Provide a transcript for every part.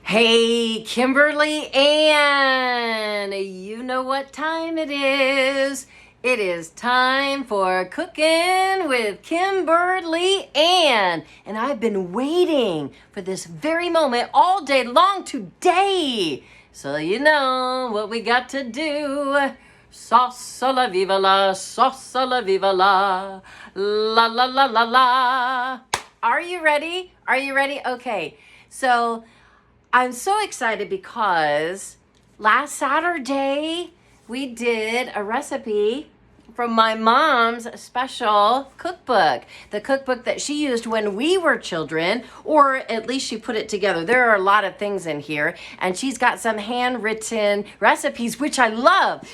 Hey, Kimberly Ann, you know what time it is. It is time for Cooking with Kimberly Ann. And I've been waiting for this very moment all day long today. So you know what we got to do. Sauce la viva la, sauce la viva la, la la la la la. Are you ready? Are you ready? Okay, so I'm so excited because last Saturday we did a recipe from my mom's special cookbook, the cookbook that she used when we were children, or at least she put it together. There are a lot of things in here, and she's got some handwritten recipes, which I love.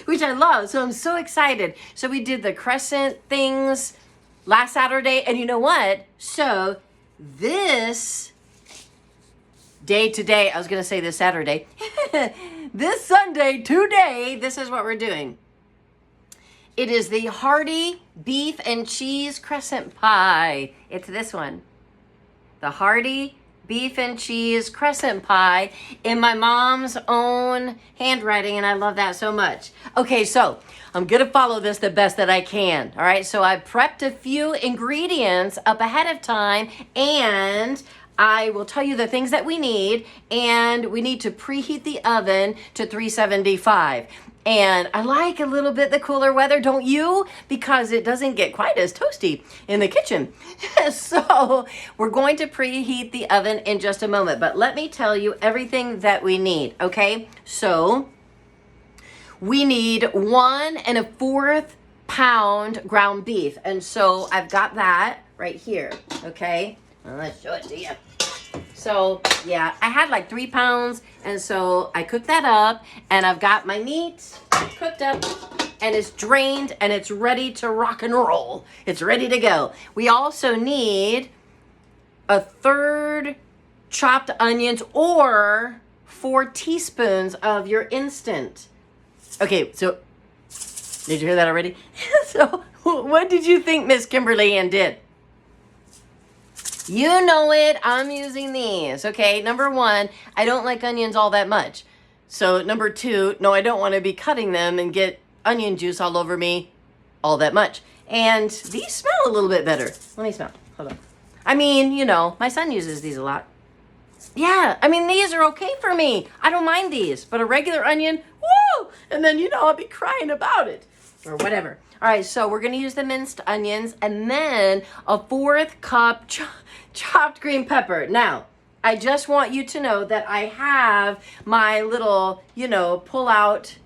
So I'm so excited. So we did the Crescent things last Saturday, and you know what? So this day today, I was going to say this Saturday, this Sunday today, this is what we're doing. It is the hearty beef and cheese crescent pie. It's this one. The hearty beef and cheese crescent pie in my mom's own handwriting, and I love that so much. Okay, so I'm gonna follow this the best that I can. All right, so I prepped a few ingredients up ahead of time, and I will tell you the things that we need, and we need to preheat the oven to 375. And I like a little bit the cooler weather, don't you? Because it doesn't get quite as toasty in the kitchen. So we're going to preheat the oven in just a moment, but let me tell you everything that we need, okay? So we need 1 1/4 pound ground beef. And so I've got that right here, okay? Well, let's show it to you. So yeah, I had like 3 pounds, and so I cooked that up, and I've got my meat cooked up, and it's drained, and it's ready to rock and roll. It's ready to go. We also need 1/3 chopped onions or 4 teaspoons of your instant. Okay, so did you hear that already? So what did you think Miss Kimberly Ann did? You know it, I'm using these, okay? Number 1, I don't like onions all that much. So number 2, no, I don't want to be cutting them and get onion juice all over me all that much. And these smell a little bit better. Let me smell, hold on. I mean, you know, my son uses these a lot. Yeah, I mean, these are okay for me. I don't mind these, but a regular onion, woo! And then, you know, I'll be crying about it or whatever. All right, so we're gonna use the minced onions and then a 1/4 cup chopped green pepper. Now, I just want you to know that I have my little, you know, pull out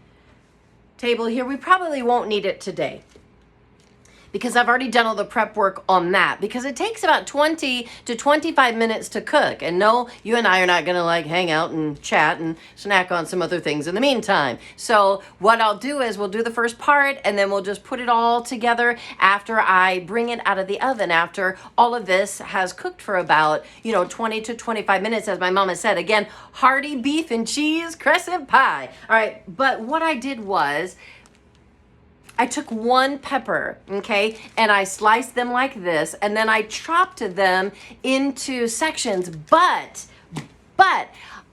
table here. We probably won't need it today because I've already done all the prep work on that, because it takes about 20 to 25 minutes to cook. And no, you and I are not gonna like hang out and chat and snack on some other things in the meantime. So what I'll do is we'll do the first part, and then we'll just put it all together after I bring it out of the oven, after all of this has cooked for about, you know, 20 to 25 minutes, as my mama said. Again, hearty beef and cheese crescent pie. All right, but what I did was I took 1 pepper, okay, and I sliced them like this, and then I chopped them into sections, but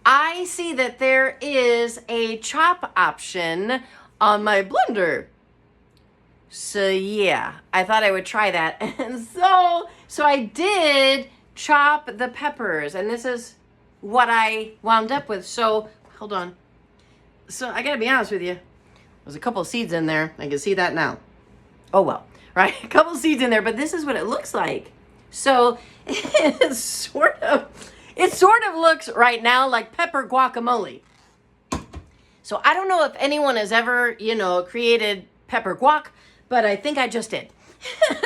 I see that there is a chop option on my blender. So yeah, I thought I would try that. And so I did chop the peppers, and this is what I wound up with. So hold on. So I gotta be honest with you. There's a couple of seeds in there. I can see that now. Oh well, right? A couple of seeds in there, but this is what it looks like. So it sort of looks right now like pepper guacamole. So I don't know if anyone has ever, you know, created pepper guac, but I think I just did.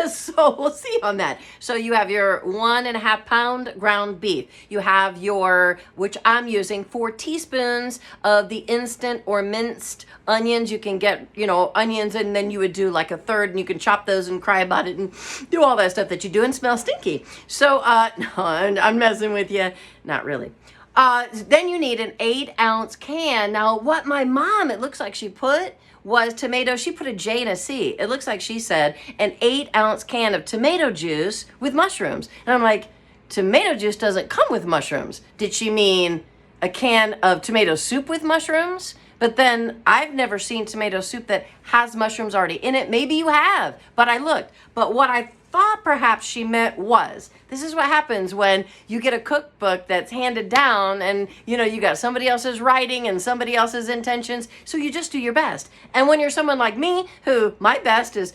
So we'll see on that. So you have your 1 1/2 pound ground beef. You have your, which I'm using, 4 teaspoons of the instant or minced onions. You can get, you know, onions, and then you would do like 1/3, and you can chop those and cry about it and do all that stuff that you do and smell stinky. So no, I'm messing with you. Not really. Then you need an 8-ounce can. Now what my mom, it looks like she put was tomato. She put a J and a C. It looks like she said an 8-ounce can of tomato juice with mushrooms. And I'm like, tomato juice doesn't come with mushrooms. Did she mean a can of tomato soup with mushrooms, but then I've never seen tomato soup that has mushrooms already in it. Maybe you have, but I looked. But what I thought perhaps she meant was, this is what happens when you get a cookbook that's handed down and, you know, you got somebody else's writing and somebody else's intentions, so you just do your best. And when you're someone like me, who my best is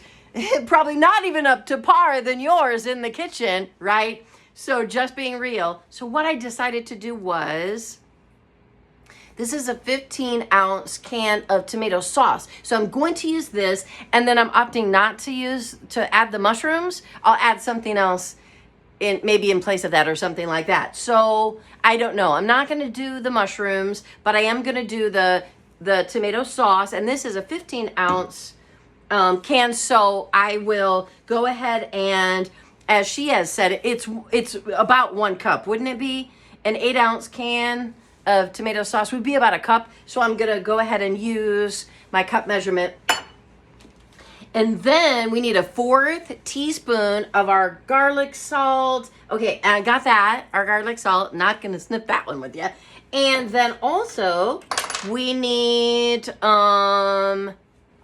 probably not even up to par than yours in the kitchen, right? So just being real. So what I decided to do was, this is a 15-ounce can of tomato sauce. So I'm going to use this, and then I'm opting not to add the mushrooms. I'll add something else maybe in place of that or something like that. So I don't know. I'm not going to do the mushrooms, but I am going to do the tomato sauce. And this is a 15-ounce can. So I will go ahead and, as she has said, it's about 1 cup, wouldn't it be? An 8-ounce can of tomato sauce would be about a cup. So I'm gonna go ahead and use my cup measurement. And then we need a 1/4 teaspoon of our garlic salt. Okay, I got that, our garlic salt. Not gonna snip that one with you. And then also we need a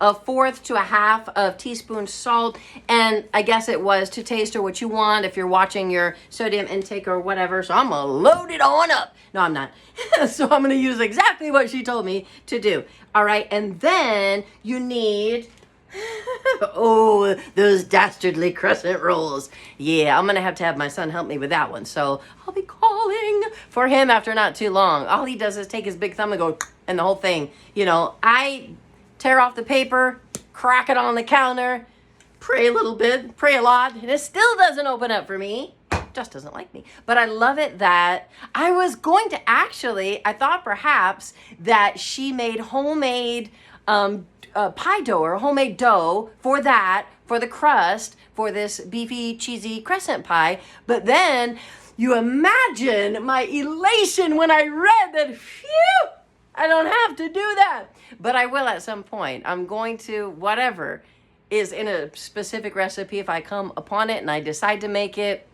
1/4 to a 1/2 of teaspoon salt, and I guess it was to taste or what you want if you're watching your sodium intake or whatever. So I'm gonna load it on up. No, I'm not. So I'm gonna use exactly what she told me to do. All right, and then you need, oh, those dastardly crescent rolls. Yeah, I'm gonna have my son help me with that one. So I'll be calling for him after not too long. All he does is take his big thumb and go, and the whole thing, you know, I tear off the paper, crack it on the counter, pray a little bit, pray a lot, and it still doesn't open up for me. Just doesn't like me. But I love it that I was going to actually, I thought perhaps that she made homemade pie dough or homemade dough for the crust, for this beefy, cheesy crescent pie. But then you imagine my elation when I read that, phew, I don't have to do that. But I will at some point. I'm going to, whatever is in a specific recipe, if I come upon it and I decide to make it,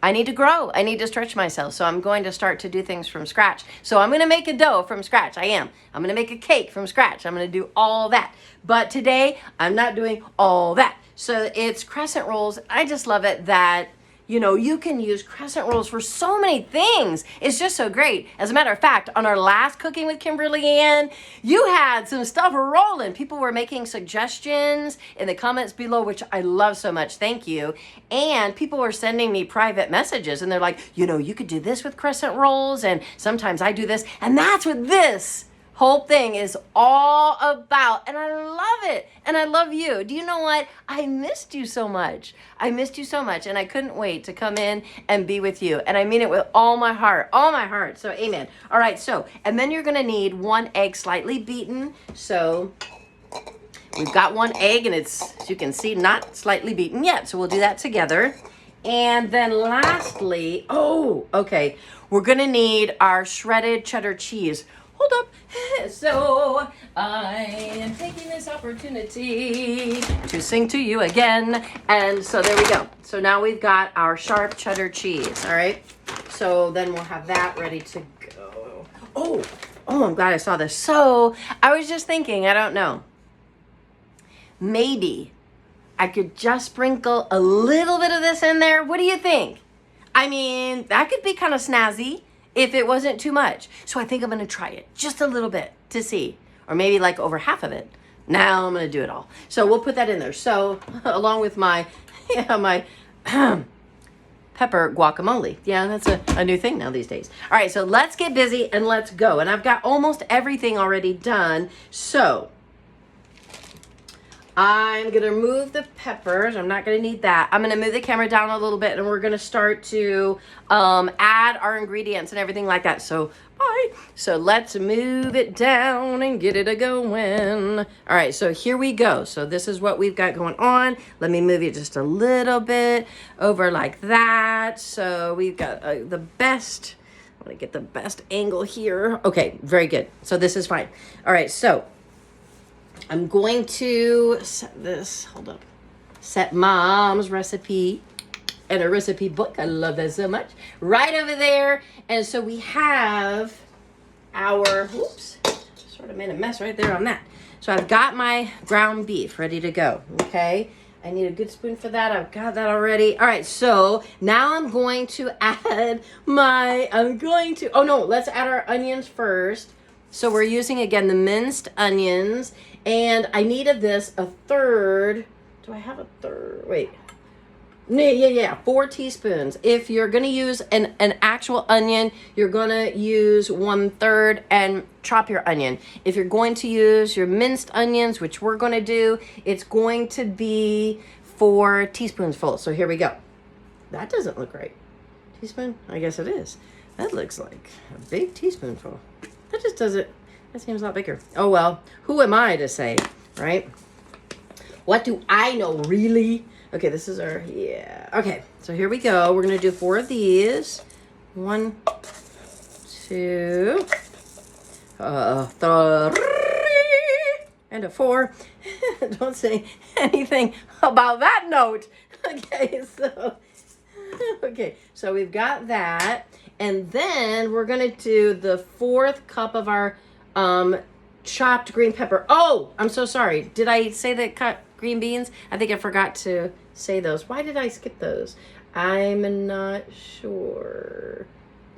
I need to grow. I need to stretch myself. So I'm going to start to do things from scratch. So I'm going to make a dough from scratch. I am. I'm going to make a cake from scratch. I'm going to do all that. But today, I'm not doing all that. So it's crescent rolls. I just love it that, you know, you can use crescent rolls for so many things. It's just so great. As a matter of fact, on our last Cooking with Kimberly Ann, you had some stuff rolling. People were making suggestions in the comments below, which I love so much. Thank you. And people were sending me private messages, and they're like, you know, you could do this with crescent rolls, and sometimes I do this. And that's what this whole thing is all about, and I love it, and I love you. Do you know what? I missed you so much. I missed you so much, and I couldn't wait to come in and be with you, and I mean it with all my heart, so amen. All right, so, and then you're gonna need 1 egg slightly beaten. So we've got 1 egg, and it's, as you can see, not slightly beaten yet, so we'll do that together. And then lastly, we're gonna need our shredded cheddar cheese. Hold up. So I am taking this opportunity to sing to you again. And so there we go. So now we've got our sharp cheddar cheese. All right. So then we'll have that ready to go. Oh, I'm glad I saw this. So I was just thinking, I don't know, maybe I could just sprinkle a little bit of this in there. What do you think? I mean, that could be kind of snazzy if it wasn't too much. So I think I'm going to try it just a little bit to see, or maybe like over half of it. Now I'm going to do it all. So we'll put that in there. So along with my pepper guacamole. Yeah, that's a new thing now these days. All right, so let's get busy and let's go. And I've got almost everything already done. So I'm going to remove the peppers. I'm not going to need that. I'm going to move the camera down a little bit, and we're going to start to add our ingredients and everything like that. So, bye. So let's move it down and get it a-going. All right, so here we go. So this is what we've got going on. Let me move it just a little bit over like that. So we've got the best, I want to get the best angle here. Okay, very good. So this is fine. All right, so I'm going to set this, hold up, set Mom's recipe. and a recipe book. I love that so much. Right over there. And so we have our, oops, sort of made a mess right there on that. So I've got my ground beef ready to go, okay? I need a good spoon for that. I've got that already. All right, so now I'm going to add oh no, let's add our onions first. So we're using, again, the minced onions. And I needed this a third. Do I have a third? Wait. Yeah, 4 teaspoons. If you're going to use an actual onion, you're going to use 1/3 and chop your onion. If you're going to use your minced onions, which we're going to do, it's going to be 4 teaspoons full. So here we go. That doesn't look right. Teaspoon? I guess it is. That looks like a big teaspoonful. That just doesn't, that seems a lot bigger. Oh well, who am I to say, right? What do I know, really? Okay, this is our, yeah. Okay, so here we go. We're going to do 4 of these. 1, 2, 3, and a 4. Don't say anything about that note. Okay, so we've got that. And then we're going to do the 4th cup of our chopped green pepper. Oh, I'm so sorry. Did I say that cut green beans? I think I forgot to say those. Why did I skip those? I'm not sure.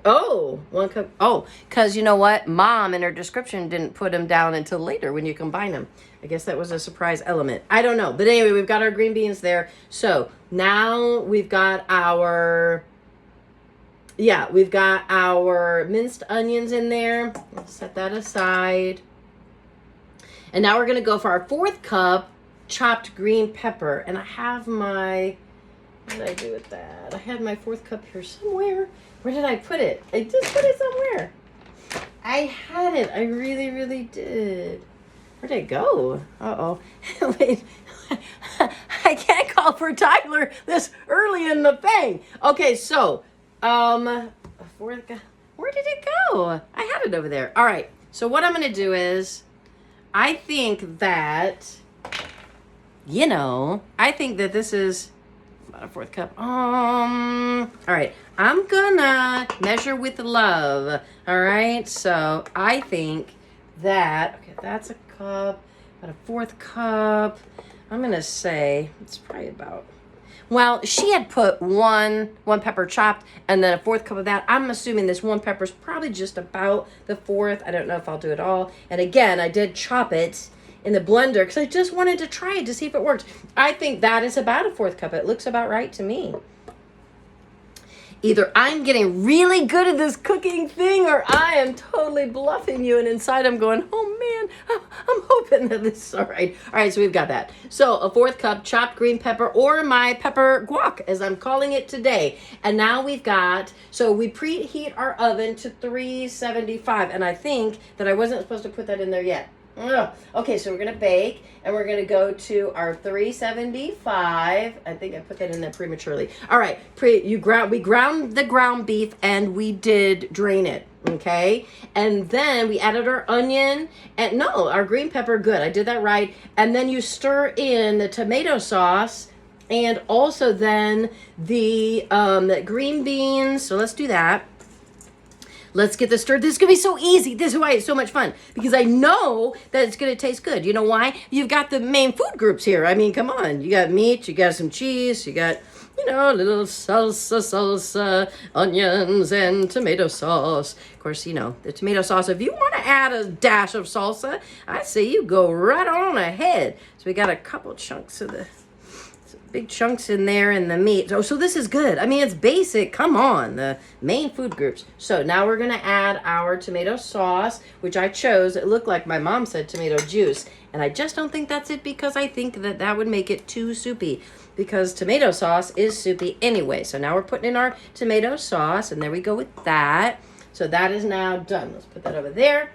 Oh, 1 cup. Oh, because you know what? Mom in her description didn't put them down until later when you combine them. I guess that was a surprise element. I don't know. But anyway, we've got our green beans there. So now we've got our, we've got our minced onions in there. Let's set that aside. And now we're going to go for our 4th cup chopped green pepper. And I have my, what did I do with that? I had my 4th cup here somewhere. Where did I put it? I just put it somewhere. I had it. I really, really did. Where did it go? Uh-oh. Wait. I can't call for Tyler this early in the thing. Okay, so, where did it go? I had it over there. All right. So what I'm going to do is, I think that this is about a 4th cup. All right. I'm gonna measure with love. All right. So I think that, okay, that's a cup, about a 4th cup. I'm gonna say it's probably about, well, she had put one pepper chopped and then a 4th cup of that. I'm assuming this 1 pepper is probably just about the 4th. I don't know if I'll do it all. And again, I did chop it in the blender because I just wanted to try it to see if it worked. I think that is about a 4th cup. It looks about right to me. Either I'm getting really good at this cooking thing or I am totally bluffing you. And inside I'm going, oh man, I'm hoping that this is all right. All right, so we've got that. So a 4th cup chopped green pepper, or my pepper guac as I'm calling it today. And now we've got, so we preheat our oven to 375. And I think that I wasn't supposed to put that in there yet. Ugh. Okay, so we're going to bake, and we're going to go to our 375. I think I put that in there prematurely. All right, we ground the ground beef, and we did drain it, okay? And then we added our onion, and no, our green pepper, good. I did that right. And then you stir in the tomato sauce, and also then the green beans. So let's do that. Let's get this stirred. This is going to be so easy. This is why it's so much fun. Because I know that it's going to taste good. You know why? You've got the main food groups here. I mean, come on. You got meat. You got some cheese. You got, a little salsa, onions, and tomato sauce. Of course, the tomato sauce. If you want to add a dash of salsa, I say you go right on ahead. So we got a couple chunks of the big chunks in there and the meat. Oh, so this is good. I mean, it's basic. Come on, the main food groups. So now we're going to add our tomato sauce, which I chose. It looked like my mom said tomato juice. And I just don't think that's it because I think that would make it too soupy because tomato sauce is soupy anyway. So now we're putting in our tomato sauce and there we go with that. So that is now done. Let's put that over there.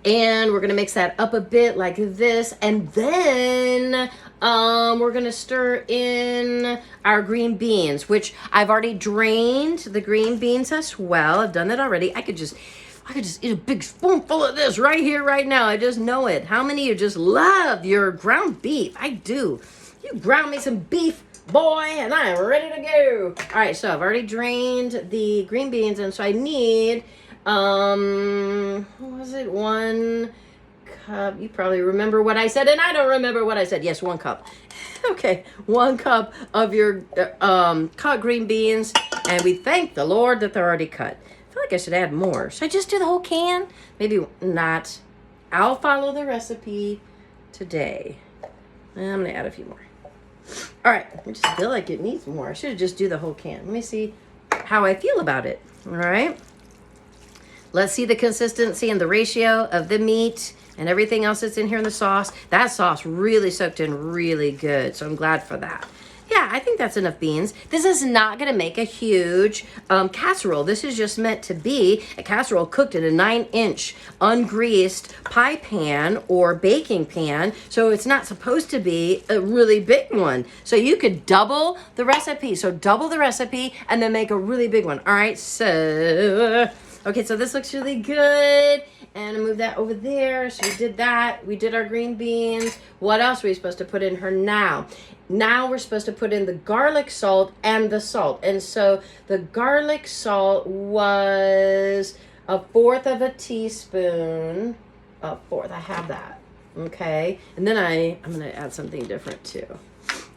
And we're going to mix that up a bit like this. And then we're going to stir in our green beans, which I've already drained the green beans as well. I've done that already. I could just eat a big spoonful of this right here, right now. I just know it. How many of you just love your ground beef? I do. You ground me some beef boy, and I am ready to go. All right, so I've already drained the green beans, and so I need, what was it? 1 cup. You probably remember what I said, and I don't remember what I said. Yes, 1 cup. Okay, 1 cup of your cut green beans, and we thank the Lord that they're already cut. I feel like I should add more. Should I just do the whole can? Maybe not. I'll follow the recipe today. I'm gonna add a few more. All right, I just feel like it needs more. I should just do the whole can. Let me see how I feel about it. All right. Let's see the consistency and the ratio of the meat and everything else that's in here in the sauce. That sauce really soaked in really good, so I'm glad for that. Yeah, I think that's enough beans. This is not gonna make a huge casserole. This is just meant to be a casserole cooked in a 9-inch ungreased pie pan or baking pan. So it's not supposed to be a really big one. So you could double the recipe. So double the recipe and then make a really big one. All right, so, okay, so this looks really good. And I move that over there. So we did that. We did our green beans. What else are we supposed to put in her now? Now we're supposed to put in the garlic salt and the salt. And so the garlic salt was 1/4 of a teaspoon. 1/4, I have that. Okay. And then I'm going to add something different too,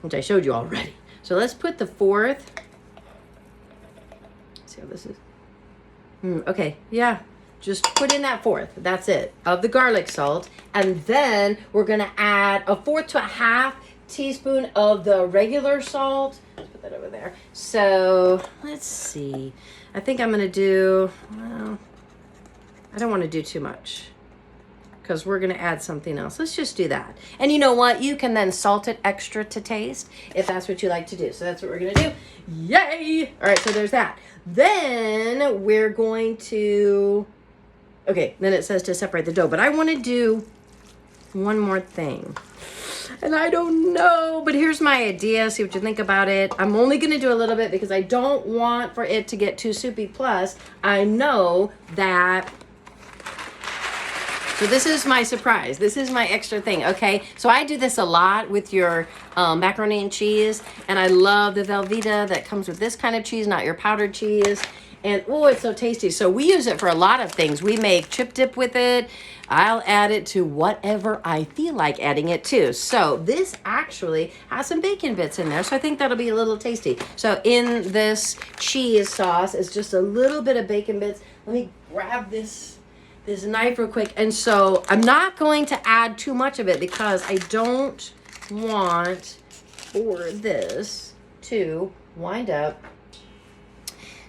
which I showed you already. So let's put the 1/4. See how this is? Okay. Yeah. Just put in that 1/4, that's it, of the garlic salt. And then we're gonna add 1/4 to 1/2 teaspoon of the regular salt. Let's put that over there. So let's see. I think I'm gonna do, well, I don't wanna do too much because we're gonna add something else. Let's just do that. And you know what? You can then salt it extra to taste if that's what you like to do. So that's what we're gonna do. Yay! All right, so there's that. Then we're going to, okay, then it says to separate the dough, but I want to do one more thing. And I don't know, but here's my idea. See what you think about it. I'm only going to do a little bit because I don't want for it to get too soupy. Plus, I know that, so this is my surprise. This is my extra thing, okay? So I do this a lot with your macaroni and cheese, and I love the Velveeta that comes with this kind of cheese, not your powdered cheese. And oh, it's so tasty. So we use it for a lot of things. We make chip dip with it. I'll add it to whatever I feel like adding it to. So this actually has some bacon bits in there. So I think that'll be a little tasty. So in this cheese sauce is just a little bit of bacon bits. Let me grab this knife real quick. And so I'm not going to add too much of it because I don't want for this to wind up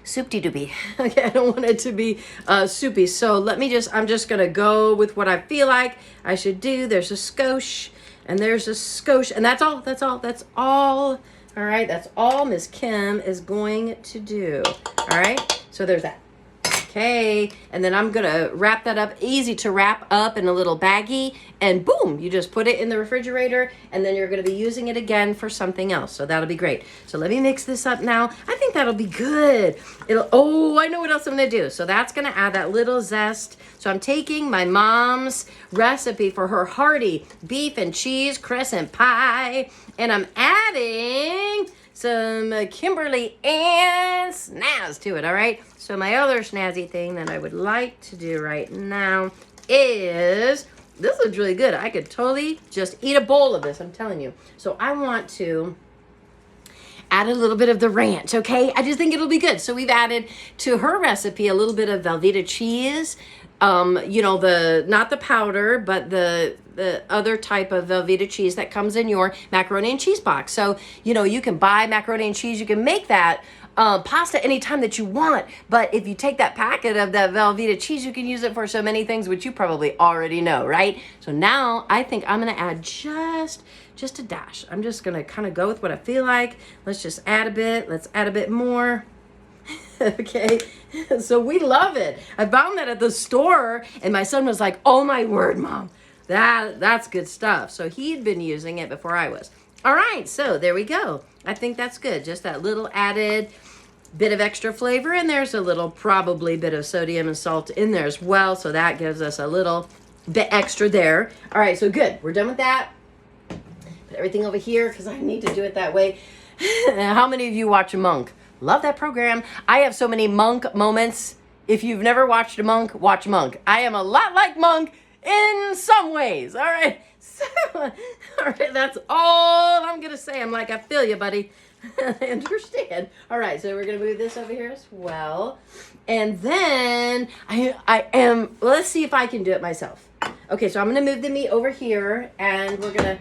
soupy-doopy. Okay, I don't want it to be soupy. So I'm just gonna go with what I feel like I should do. There's a skosh, and there's a skosh, and that's all. All right, that's all Miss Kim is going to do. All right, so there's that. Okay, and then I'm gonna wrap that up, easy to wrap up in a little baggie, and boom, you just put it in the refrigerator, and then you're gonna be using it again for something else. So that'll be great. So let me mix this up now. I think that'll be good. Oh, I know what else I'm gonna do. So that's gonna add that little zest. So I'm taking my mom's recipe for her hearty beef and cheese crescent pie, and I'm adding some Kimberly Ann snazz to it, all right? So my other snazzy thing that I would like to do right now is, this looks really good. I could totally just eat a bowl of this, I'm telling you. So I want to add a little bit of the ranch, okay? I just think it'll be good. So we've added to her recipe a little bit of Velveeta cheese. You know, not the powder, but the other type of Velveeta cheese that comes in your macaroni and cheese box. So, you know, you can buy macaroni and cheese. You can make that pasta anytime that you want. But if you take that packet of that Velveeta cheese, you can use it for so many things, which you probably already know, right? So now I think I'm going to add just a dash. I'm just going to kind of go with what I feel like. Let's just add a bit. Let's add a bit more. Okay, so we love it. I found that at the store, and my son was like, oh my word, Mom, that's good stuff. So he'd been using it before I was. All right, so there we go. I think that's good. Just that little added bit of extra flavor, and there's a little probably bit of sodium and salt in there as well, so that gives us a little bit extra there. All right, so good. We're done with that. Put everything over here because I need to do it that way. How many of you watch Monk? Love that program. I have so many Monk moments. If you've never watched a Monk, watch Monk. I am a lot like Monk in some ways. All right. So, all right, that's all I'm going to say. I'm like, I feel you, buddy. I understand. All right, so we're going to move this over here as well. And then I am, let's see if I can do it myself. Okay, so I'm going to move the meat over here, and we're going to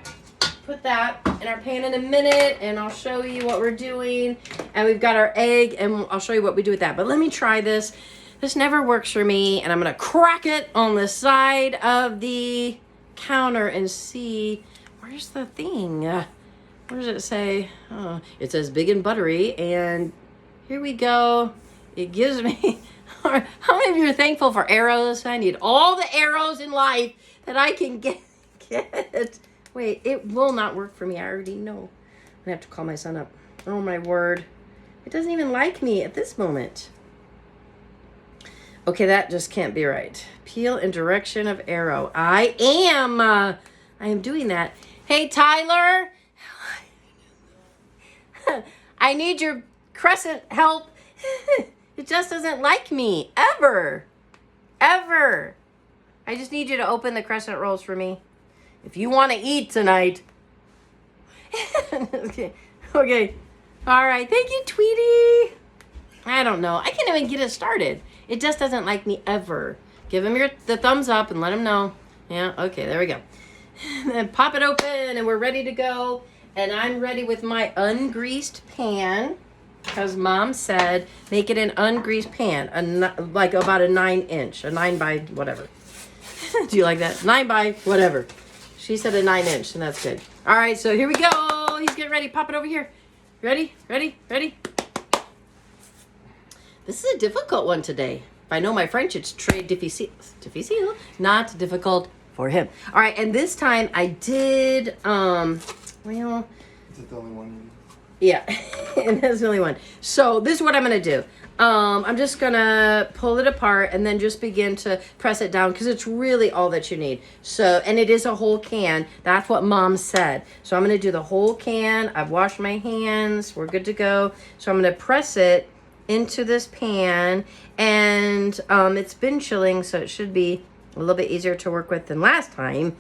put that in our pan in a minute, and I'll show you what we're doing. And we've got our egg, and I'll show you what we do with that. But let me try this. This never works for me, and I'm going to crack it on the side of the counter and see, where's the thing? Where does it say? Oh, it says big and buttery, and here we go. It gives me, how many of you are thankful for arrows? I need all the arrows in life that I can get. Wait, it will not work for me. I already know. I'm going to have to call my son up. Oh, my word. It doesn't even like me at this moment. Okay, that just can't be right. Peel in direction of arrow. I am doing that. Hey, Tyler. I need your crescent help. It just doesn't like me. Ever. Ever. I just need you to open the crescent rolls for me. If you want to eat tonight. Okay. Okay. All right. Thank you, Tweety. I don't know. I can't even get it started. It just doesn't like me ever. Give him the thumbs up and let him know. Yeah. Okay. There we go. Then pop it open and we're ready to go. And I'm ready with my ungreased pan. Because Mom said, make it an ungreased pan. Like about a 9-inch. A 9 by whatever. Do you like that? 9 by whatever. She said a 9-inch, and that's good. All right, so here we go. He's getting ready. Pop it over here. Ready? Ready? Ready? This is a difficult one today. If I know my French, it's très difficile. Difficile? Not difficult for him. All right, and this time I did, well. Is it the only one? Yeah, and that's the only one. So this is what I'm going to do. I'm just going to pull it apart and then just begin to press it down because it's really all that you need. So, and it is a whole can. That's what Mom said. So I'm going to do the whole can. I've washed my hands. We're good to go. So I'm going to press it into this pan, and it's been chilling, so it should be a little bit easier to work with than last time.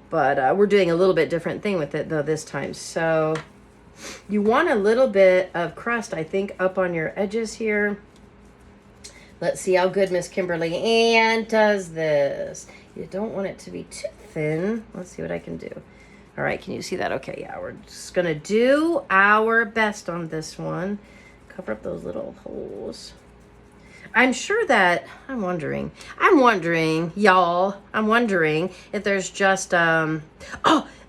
But we're doing a little bit different thing with it though this time. So you want a little bit of crust, I think, up on your edges here. Let's see how good Miss Kimberly Ann does this. You don't want it to be too thin. Let's see what I can do. All right, can you see that? Okay, yeah, we're just gonna do our best on this one. Cover up those little holes. I'm sure that, I'm wondering, y'all, I'm wondering if there's just, I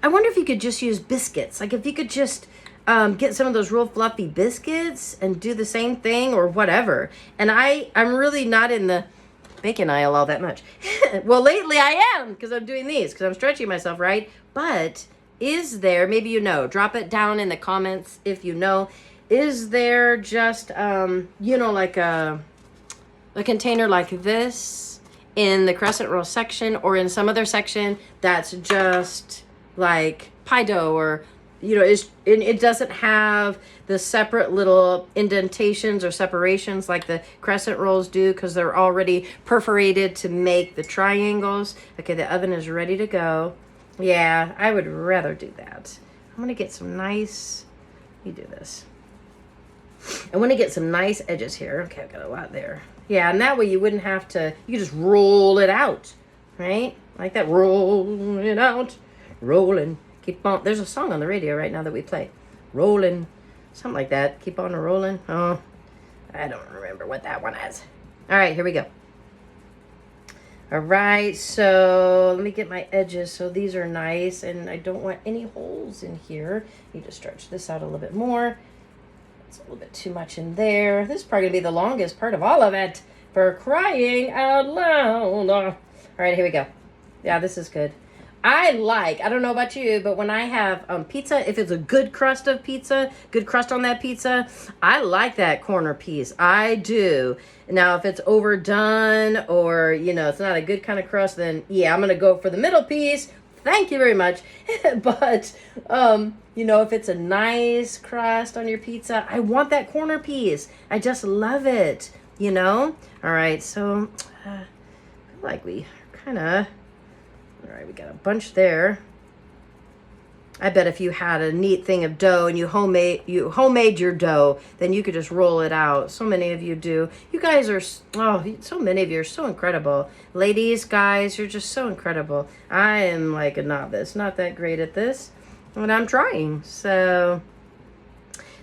wonder if you could just use biscuits. Like if you could just get some of those real fluffy biscuits and do the same thing or whatever. And I'm really not in the bacon aisle all that much. Well, lately I am because I'm doing these because I'm stretching myself, right? But is there, maybe you know, drop it down in the comments if you know, is there just, like a container like this in the crescent roll section or in some other section that's just like pie dough or, it doesn't have the separate little indentations or separations like the crescent rolls do because they're already perforated to make the triangles. Okay, the oven is ready to go. Yeah, I would rather do that. I'm going to get some nice, let me do this. I want to get some nice edges here. Okay, I've got a lot there. Yeah, and that way you wouldn't have to, you just roll it out, right? Like that, roll it out, rolling. Keep on, there's a song on the radio right now that we play. Rolling, something like that. Keep on rolling. Oh, I don't remember what that one is. All right, here we go. All right, so let me get my edges. So these are nice, and I don't want any holes in here. Need to stretch this out a little bit more. It's a little bit too much in there. This is probably going to be the longest part of all of it. For crying out loud. All right, here we go. Yeah, this is good. I don't know about you, but when I have pizza, if it's a good crust of pizza, good crust on that pizza, I like that corner piece. I do. Now, if it's overdone or, it's not a good kind of crust, then yeah, I'm going to go for the middle piece Thank you very much. But, you know, if it's a nice crust on your pizza, I want that corner piece. I just love it, you know? All right, so I feel like we kind of, all right, we got a bunch there. I bet if you had a neat thing of dough and you homemade your dough, then you could just roll it out. So many of you do. You guys are, oh, so many of you are so incredible. Ladies, guys, you're just so incredible. I am like a novice, not that great at this, but I'm trying. So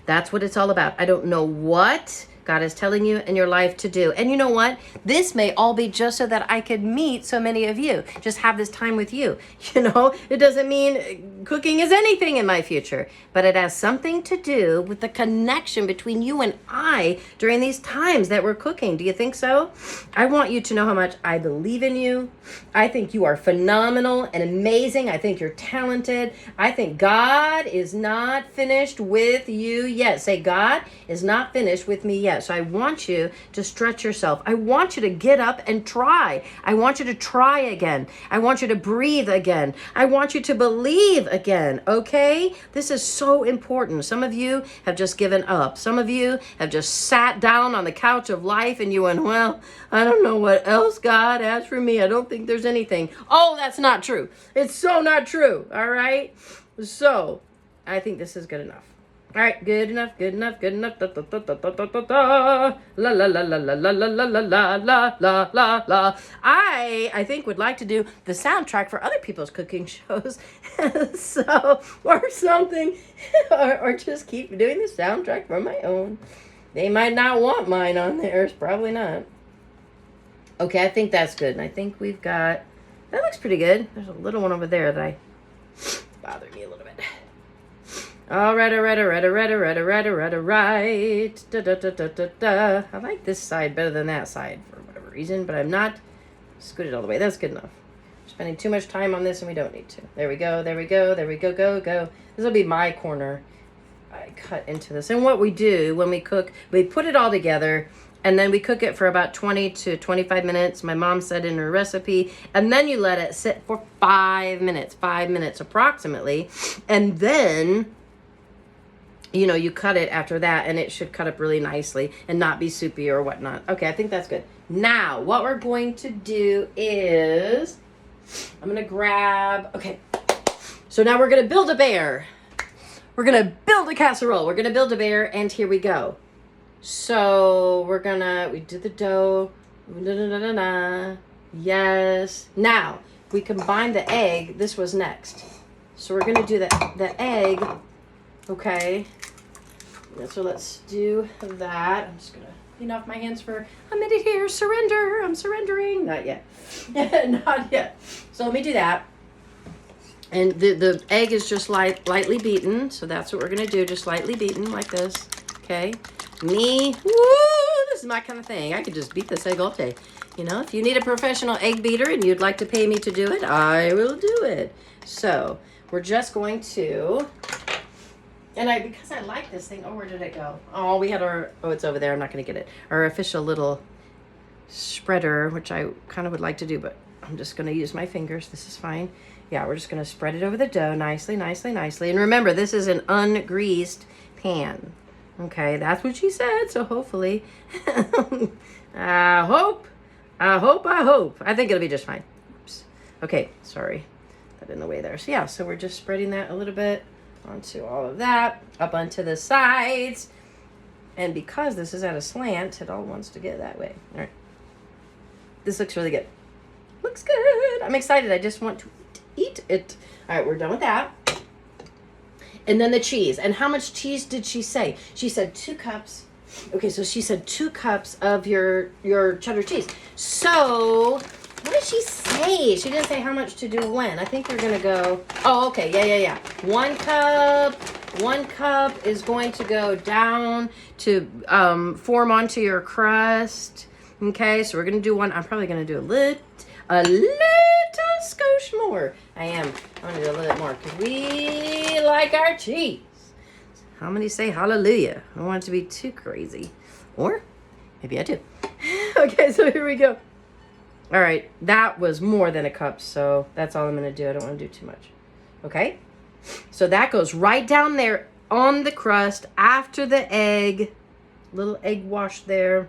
that's what it's all about. I don't know what God is telling you in your life to do. And you know what? This may all be just so that I could meet so many of you. Just have this time with you. You know, it doesn't mean cooking is anything in my future, but it has something to do with the connection between you and I during these times that we're cooking. Do you think so? I want you to know how much I believe in you. I think you are phenomenal and amazing. I think you're talented. I think God is not finished with you yet. Say, God is not finished with me yet. So I want you to stretch yourself. I want you to get up and try. I want you to try again. I want you to breathe again. I want you to believe again, okay? This is so important. Some of you have just given up. Some of you have just sat down on the couch of life and you went, well, I don't know what else God has for me. I don't think there's anything. Oh, that's not true. It's so not true, all right? So I think this is good enough. All right, good enough, good enough, good enough. Da, da, da, da, da, da, da, da. La la la la la la la la la la la la la. I think would like to do the soundtrack for other people's cooking shows, so or something, or just keep doing the soundtrack for my own. They might not want mine on theirs, probably not. Okay, I think that's good, and I think we've got. That looks pretty good. There's a little one over there that bothered me a little bit. All right. Da, da, da, da, da, da. I like this side better than that side for whatever reason, but I'm not scooted all the way. That's good enough. We're spending too much time on this and we don't need to. There we go, there we go, there we go, go. This will be my corner. I cut into this. And what we do when we cook, we put it all together and then we cook it for about 20 to 25 minutes. My mom said in her recipe, and then you let it sit for 5 minutes approximately. And then you know, you cut it after that and it should cut up really nicely and not be soupy or whatnot. Okay, I think that's good. Now, what we're going to do is, I'm going to grab, okay. So now we're going to build a bear. We're going to build a casserole. We're going to build a bear and here we go. So we did the dough. Yes. Now, we combine the egg. This was next. So we're going to do the egg. Okay, so let's do that. I'm just gonna clean off my hands for a minute here. Surrender, I'm surrendering. Not yet, not yet. So let me do that. And the egg is just lightly beaten. So that's what we're gonna do, just lightly beaten like this. Okay, this is my kind of thing. I could just beat this egg all day. You know, if you need a professional egg beater and you'd like to pay me to do it, I will do it. So we're just going to, and because I like this thing, where did it go? Oh, we had it's over there. I'm not going to get it. Our official little spreader, which I kind of would like to do, but I'm just going to use my fingers. This is fine. Yeah, we're just going to spread it over the dough nicely. And remember, this is an ungreased pan. Okay, that's what she said. So hopefully, I hope. I think it'll be just fine. Oops. Okay, sorry. That in the way there. So yeah, so we're just spreading that a little bit onto all of that, up onto the sides. And because this is at a slant, it all wants to get that way. All right. This looks really good. Looks good. I'm excited. I just want to eat it. All right, we're done with that. And then the cheese. And how much cheese did she say? She said 2 cups. Okay, so she said 2 cups of your cheddar cheese. So what did she say? She didn't say how much to do when. I think we're going to go, okay, yeah. 1 cup is going to go down to form onto your crust. Okay, so we're going to do 1. I'm probably going to do a little skosh more. I'm going to do a little bit more because we like our cheese. How many say hallelujah? I don't want it to be too crazy. Or maybe I do. Okay, so here we go. All right, that was more than a cup, so that's all I'm going to do. I don't want to do too much. Okay? So that goes right down there on the crust after the egg. Little egg wash there.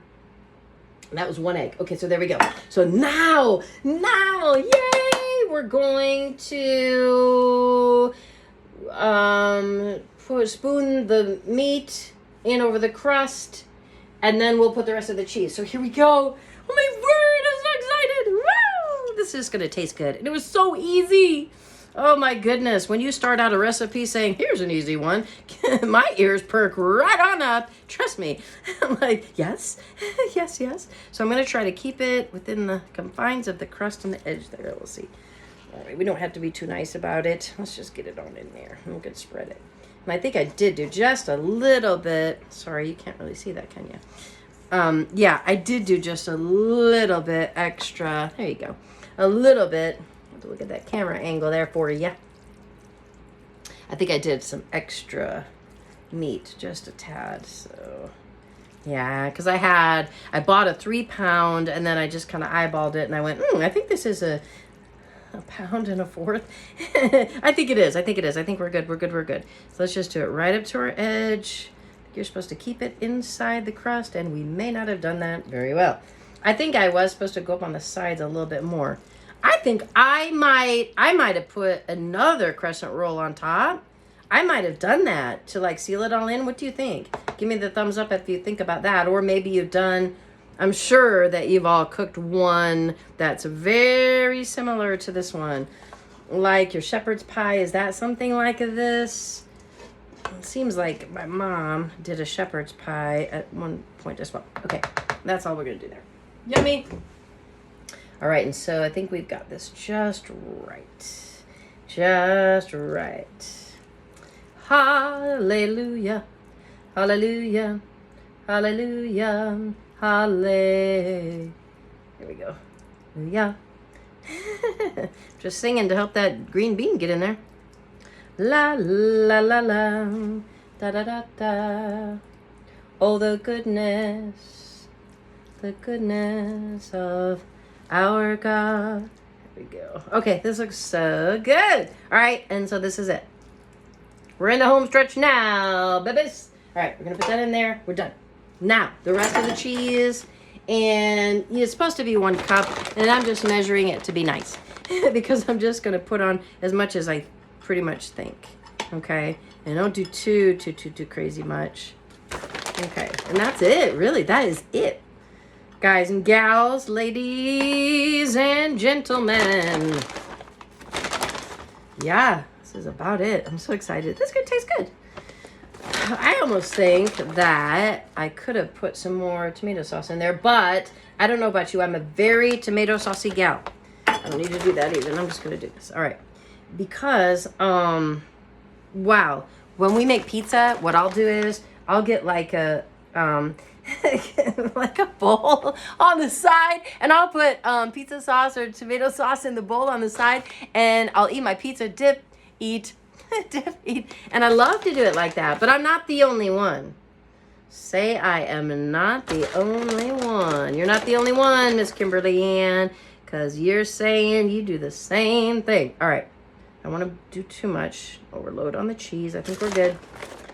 That was one egg. Okay, so there we go. So now, yay! We're going to spoon the meat in over the crust, and then we'll put the rest of the cheese. So here we go. Oh my word, I'm so excited. Woo! This is going to taste good. And it was so easy. Oh my goodness. When you start out a recipe saying, here's an easy one, my ears perk right on up. Trust me. I'm like, yes, yes, yes. So I'm going to try to keep it within the confines of the crust on the edge there. We'll see. All right, we don't have to be too nice about it. Let's just get it on in there. And we can spread it. And I think I did do just a little bit. Sorry, you can't really see that, can you? Yeah, I did do just a little bit extra. There you go. A little bit. Look at that camera angle there for you. I think I did some extra meat, just a tad. So yeah, because I bought a 3-pound and then I just kind of eyeballed it and I went, I think this is a pound and a fourth. I think it is. I think we're good. We're good. So let's just do it right up to our edge. You're supposed to keep it inside the crust, and we may not have done that very well. I think I was supposed to go up on the sides a little bit more. I think I might have put another crescent roll on top. I might have done that to like seal it all in. What do you think? Give me the thumbs up if you think about that. Or maybe you've done, I'm sure that you've all cooked one that's very similar to this one. Like your shepherd's pie. Is that something like this? It seems like my mom did a shepherd's pie at one point as well. Okay, that's all we're going to do there. Yummy. All right, and so I think we've got this just right. Just right. Hallelujah. Hallelujah. Hallelujah. Hallelujah. Here we go. Yeah. Just singing to help that green bean get in there. La la la la. Da da da da. Oh, the goodness of our God. There we go. Okay, this looks so good. All right, and so this is it. We're in the home stretch now, babies. All right, we're going to put that in there. We're done. Now, the rest of the cheese, and it's supposed to be 1 cup, and I'm just measuring it to be nice because I'm just going to put on as much as I pretty much think, okay? And don't do too crazy much. Okay, and that's it, really. That is it. Guys and gals, ladies and gentlemen. Yeah, this is about it. I'm so excited. This could taste good. I almost think that I could have put some more tomato sauce in there, but I don't know about you. I'm a very tomato saucy gal. I don't need to do that either. I'm just going to do this. All right. Because, wow. When we make pizza, what I'll do is I'll get like a, like a bowl on the side, and I'll put pizza sauce or tomato sauce in the bowl on the side, and I'll eat my pizza, dip, eat, dip, eat. And I love to do it like that, but I'm not the only one. Say I am not the only one. You're not the only one, Miss Kimberly Ann, because you're saying you do the same thing. All right. I don't want to do too much. Overload on the cheese. I think we're good.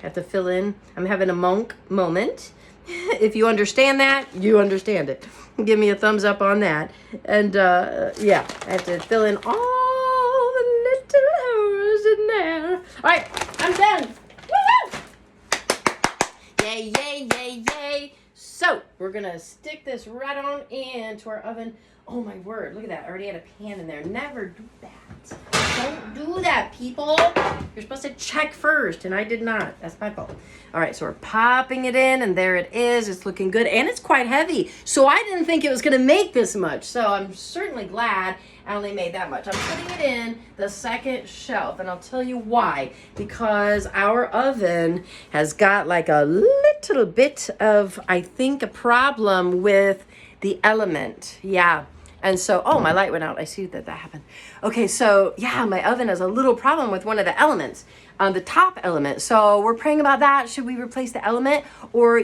Have to fill in. I'm having a monk moment. If you understand that, you understand it. Give me a thumbs up on that. And yeah, I have to fill in all the little holes in there. All right, I'm done. Woo-hoo! Yay, yay, yay, yay. So we're going to stick this right on into our oven. Oh my word, look at that. I already had a pan in there. Never do that. Don't do that, people. You're supposed to check first, and I did not. That's my fault. All right, so we're popping it in, and there it is. It's looking good, and it's quite heavy. So I didn't think it was going to make this much. So I'm certainly glad I only made that much. I'm putting it in the second shelf, and I'll tell you why. Because our oven has got like a little bit of, I think, a problem with the element. Yeah. And so, oh, my light went out. I see that happened. Okay, so yeah, my oven has a little problem with one of the elements, the top element. So we're praying about that. Should we replace the element or,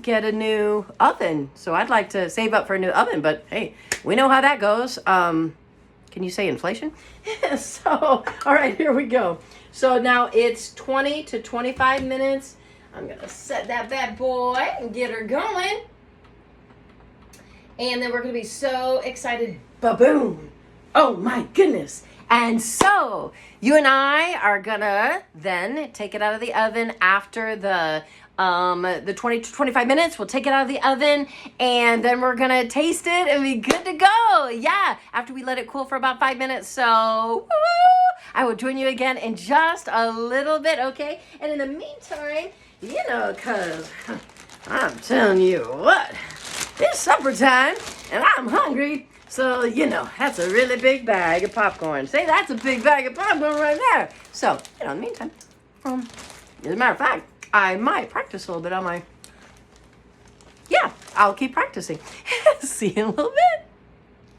get a new oven? So I'd like to save up for a new oven, but hey, we know how that goes. Can you say inflation? So, all right, here we go. So now it's 20 to 25 minutes. I'm going to set that bad boy and get her going. And then we're going to be so excited. Ba-boom. Oh, my goodness. And so you and I are going to then take it out of the oven after the 20 to 25 minutes. We'll take it out of the oven and then we're going to taste it and be good to go. Yeah, after we let it cool for about 5 minutes. So woo, I will join you again in just a little bit, okay? And in the meantime, because I'm telling you what, it's supper time and I'm hungry. So, that's a really big bag of popcorn. Say, that's a big bag of popcorn right there. So, in the meantime, as a matter of fact, I might practice a little bit on my, I'll keep practicing. See you in a little bit.